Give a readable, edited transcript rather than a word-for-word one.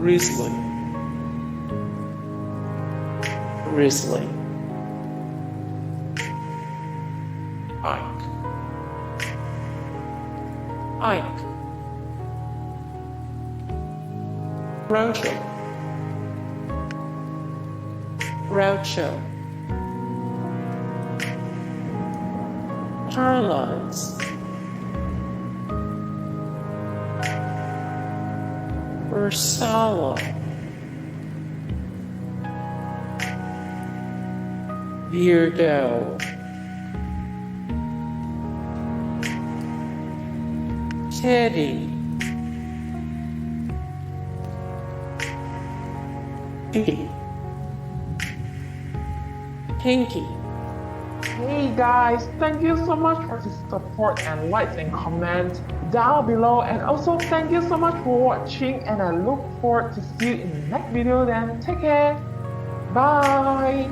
Grizzly, Grizzly, Ike, Ike, Groucho, Groucho, Charlise, Ursala, Beardo, Teddy, Pinky. Hey guys, thank you so much for the support and likes and comments down below, and also thank you so much for watching, and I look forward to see you in the next video. Then take care, bye.